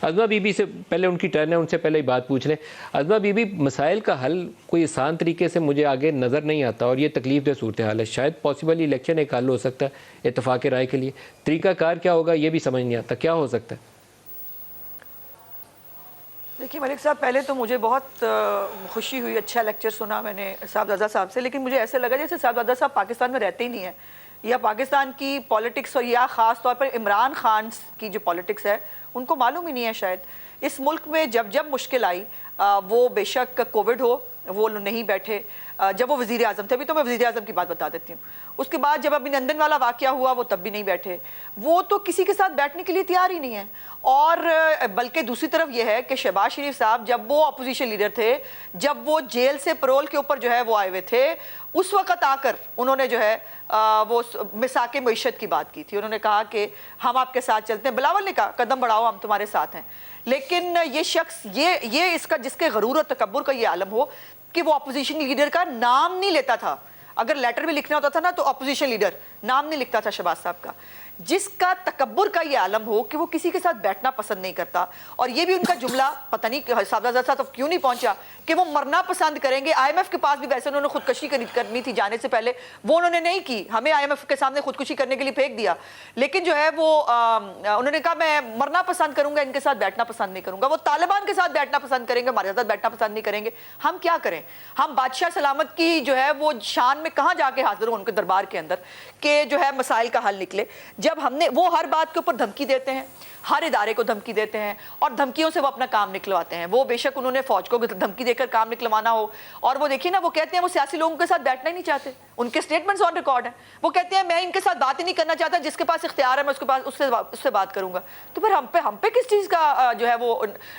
Uzma be be سے پہلے ان کی ٹرن ہے، ان سے پہلے ہی بات پوچھ لیں۔ عظمہ بی بی، مسائل کا حل کوئی آسان طریقے سے مجھے آگے نظر نہیں آتا، اور یہ تکلیف دہ صورتحال ہے۔ شاید پاسبل الیکشن ایک حل ہو سکتا ہے اتفاق رائے کے لیے، طریقہ کار کیا ہوگا یہ بھی سمجھ نہیں آتا، کیا ہو سکتا ہے؟ دیکھیے ملک صاحب، پہلے تو مجھے بہت خوشی ہوئی، اچھا لیکچر سنا میں نے صاحبزادہ صاحب سے، لیکن مجھے ایسے لگا جیسے صاحبزادہ صاحب پاکستان میں رہتے ہی نہیں ہیں، یا پاکستان کی پالیٹکس اور یا خاص طور پر عمران خان کی جو پالیٹکس ہے ان کو معلوم ہی نہیں ہے شاید۔ اس ملک میں جب جب مشکل آئی، وہ بے شک کووڈ ہو، وہ نہیں بیٹھے، جب وہ وزیر اعظم تھے، ابھی تو میں وزیر اعظم کی بات بتا دیتی ہوں، اس کے بعد جب ابھی نندن والا واقعہ ہوا وہ تب بھی نہیں بیٹھے، وہ تو کسی کے ساتھ بیٹھنے کے لیے تیار ہی نہیں ہے۔ اور بلکہ دوسری طرف یہ ہے کہ شہباز شریف صاحب جب وہ اپوزیشن لیڈر تھے، جب وہ جیل سے پرول کے اوپر جو ہے وہ آئے ہوئے تھے، اس وقت آ کر انہوں نے جو ہے وہ مساق معیشت کی بات کی تھی، انہوں نے کہا کہ ہم آپ کے ساتھ چلتے ہیں، بلاول نے کہا قدم بڑھاؤ ہم تمہارے ساتھ ہیں۔ لیکن یہ شخص یہ اس کا، جس کے غرور اور تکبر کا یہ عالم ہو کہ وہ اپوزیشن لیڈر کا نام نہیں لیتا تھا، اگر لیٹر بھی لکھنا ہوتا تھا نا تو اپوزیشن لیڈر نام نہیں لکھتا تھا شہباز صاحب کا، جس کا تکبر کا یہ عالم ہو کہ وہ کسی کے ساتھ بیٹھنا پسند نہیں کرتا۔ اور یہ بھی ان کا جملہ پتہ نہیں صاحبزادہ صاحب کیوں نہیں پہنچا کہ وہ مرنا پسند کریں گے۔ آئی ایم ایف کے پاس بھی ویسے انہوں نے خودکشی کرنی تھی جانے سے پہلے، وہ انہوں نے نہیں کی، ہمیں آئی ایم ایف کے سامنے خودکشی کرنے کے لیے پھینک دیا، لیکن جو ہے وہ انہوں نے کہا میں مرنا پسند کروں گا، ان کے ساتھ بیٹھنا پسند نہیں کروں گا۔ وہ طالبان کے ساتھ بیٹھنا پسند کریں گے، ہمارے ساتھ بیٹھنا پسند نہیں کریں گے۔ ہم کیا کریں؟ ہم بادشاہ سلامت کی جو ہے وہ شان میں کہاں جا کے حاضر ہوں ان کے دربار کے اندر کہ جو ہے مسائل کا حل نکلے، جب ہم نے وہ ہر بات کے اوپر دھمکی دیتے ہیں، ہر ادارے کو دھمکی دیتے ہیں، اور دھمکیوں سے وہ اپنا کام نکلواتے ہیں۔ وہ بے شک انہوں نے فوج کو دھمکی دے کر کام نکلوانا ہو، اور وہ دیکھیے نا، وہ کہتے ہیں وہ سیاسی لوگوں کے ساتھ بیٹھنا ہی نہیں چاہتے، ان کے سٹیٹمنٹس آن ریکارڈ ہیں، وہ کہتے ہیں میں ان کے ساتھ بات ہی نہیں کرنا چاہتا، جس کے پاس اختیار ہے میں اس سے بات کروں گا۔ تو پھر ہم پہ کس چیز کا جو ہے وہ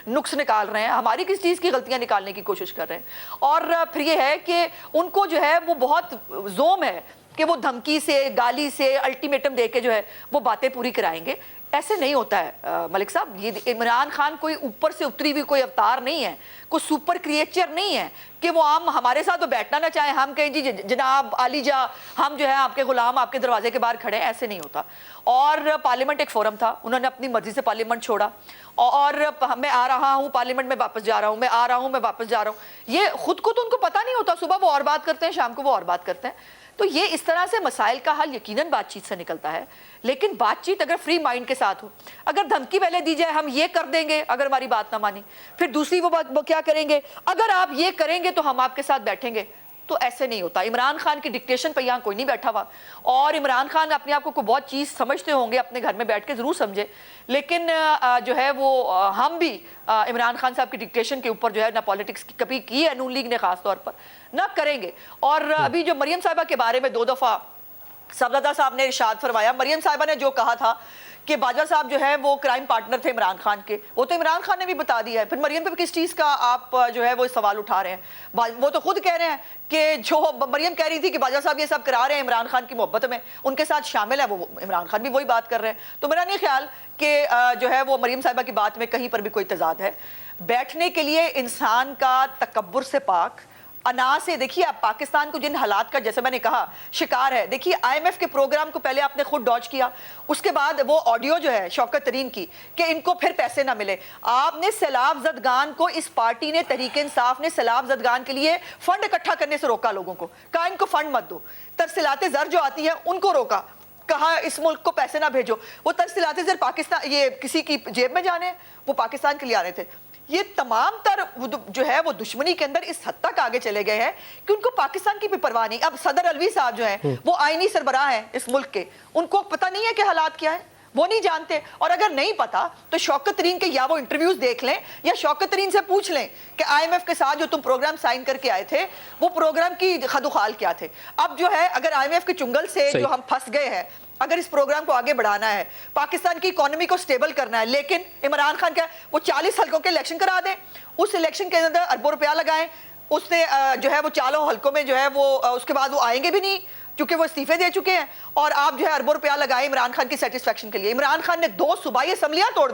نقص نکال رہے ہیں، ہماری کس چیز کی غلطیاں نکالنے کی کوشش کر رہے ہیں؟ اور پھر یہ ہے کہ ان کو جو ہے وہ بہت زوم ہے کہ وہ دھمکی سے، گالی سے، الٹیمیٹم دے کے جو ہے وہ باتیں پوری کرائیں گے۔ ایسے نہیں ہوتا ہے ملک صاحب، یہ عمران خان کوئی اوپر سے اتری ہوئی کوئی اوتار نہیں ہے، کوئی سپر کریچر نہیں ہے کہ وہ ہمارے ساتھ تو بیٹھنا نہ چاہیں، ہم کہیں جی جناب علی جا ہم جو ہے آپ کے غلام آپ کے دروازے کے باہر کھڑے ہیں، ایسے نہیں ہوتا۔ اور پارلیمنٹ ایک فورم تھا، انہوں نے اپنی مرضی سے پارلیمنٹ چھوڑا، اور میں آ رہا ہوں پارلیمنٹ میں واپس جا رہا ہوں، میں آ رہا ہوں میں واپس جا رہا ہوں، یہ خود کو تو ان کو پتہ نہیں ہوتا، صبح وہ اور بات کرتے ہیں، شام کو وہ اور بات کرتے ہیں۔ تو یہ اس طرح سے مسائل کا حل یقیناً بات چیت سے نکلتا ہے، لیکن بات چیت اگر فری مائنڈ کے ساتھ ہو، اگر دھمکی پہلے دی جائے ہم یہ کر دیں گے اگر ہماری بات نہ مانی، پھر دوسری وہ کیا کریں گے، اگر آپ یہ کریں گے تو ہم آپ کے ساتھ بیٹھیں گے، تو ایسے نہیں ہوتا۔ عمران خان کی ڈکٹیشن پہ یہاں کوئی نہیں بیٹھا ہوا، اور عمران خان اپنے آپ کو بہت چیز سمجھتے ہوں گے، اپنے گھر میں بیٹھ کے ضرور سمجھے، لیکن جو ہے وہ ہم بھی عمران خان صاحب کی ڈکٹیشن کے اوپر جو ہے نہ پالیٹکس کبھی کی ہے نون لیگ نے خاص طور پر، نہ کریں گے۔ اور ابھی جو مریم صاحبہ کے بارے میں 2 دفعہ صاحبزادہ صاحب نے ارشاد فرمایا، مریم صاحبہ نے جو کہا تھا کہ باجوہ صاحب جو ہے وہ کرائم پارٹنر تھے عمران خان کے، وہ تو عمران خان نے بھی بتا دیا ہے، پھر مریم پہ کس چیز کا آپ جو ہے وہ سوال اٹھا رہے ہیں؟ وہ تو خود کہہ رہے ہیں کہ جو مریم کہہ رہی تھی کہ باجوہ صاحب یہ سب کرا رہے ہیں عمران خان کی محبت میں، ان کے ساتھ شامل ہے، وہ عمران خان بھی وہی بات کر رہے ہیں۔ تو میرا نہیں خیال کہ جو ہے وہ مریم صاحبہ کی بات میں کہیں پر بھی کوئی تضاد ہے۔ بیٹھنے کے لیے انسان کا تکبر سے پاک، انا سے، دیکھیے آپ پاکستان کو جن حالات کا جیسے میں نے کہا شکار ہے، دیکھیے آئی ایم ایف کے پروگرام کو پہلے آپ نے خود ڈاج کیا، اس کے بعد وہ آڈیو جو ہے شوکت ترین کی کہ ان کو پھر پیسے نہ ملے، آپ نے سیلاب زدگان کو، اس پارٹی نے تحریک انصاف نے سیلاب زدگان کے لیے فنڈ اکٹھا کرنے سے روکا، لوگوں کو کہا ان کو فنڈ مت دو، ترسیلات زر جو آتی ہے ان کو روکا، کہا اس ملک کو پیسے نہ بھیجو، وہ ترسیلات زر پاکستان یہ کسی کی جیب میں جانے، وہ پاکستان کے لیے آنے تھے۔ یہ تمام تر جو ہے وہ دشمنی کے اندر اس حد تک آگے چلے گئے ہیں کہ ان کو پاکستان کی بھی پرواہ نہیں۔ اب صدر الوی صاحب جو ہیں وہ آئینی سربراہ ہیں اس ملک کے، ان کو پتہ نہیں ہے کہ حالات کیا ہے، وہ نہیں جانتے، اور اگر نہیں پتا تو شوکت ترین کے یا وہ انٹرویوز دیکھ لیں یا شوکت ترین سے پوچھ لیں کہ آئی ایم ایف کے ساتھ جو تم پروگرام سائن کر کے آئے تھے وہ پروگرام کی خد و خال کیا تھے۔ اب جو ہے اگر آئی ایم ایف کے چنگل سے جو ہم پھنس گئے ہیں، اگر اس پروگرام کو آگے بڑھانا ہے، پاکستان کی اکانومی کو سٹیبل کرنا ہے، لیکن عمران خان کیا وہ 40 حلقوں کے الیکشن کرا دیں، اس الیکشن کے اندر اربوں روپیہ لگائیں، اس نے جو ہے وہ 4 حلقوں میں جو ہے وہ اس کے بعد وہ آئیں گے بھی نہیں کیونکہ وہ استعفے دے چکے ہیں، اور آپ جو ہے اربوں روپیہ لگائیں عمران خان کی سیٹسفیکشن کے لیے۔ عمران خان نے 2 صوبائی اسمبلیاں توڑ دی۔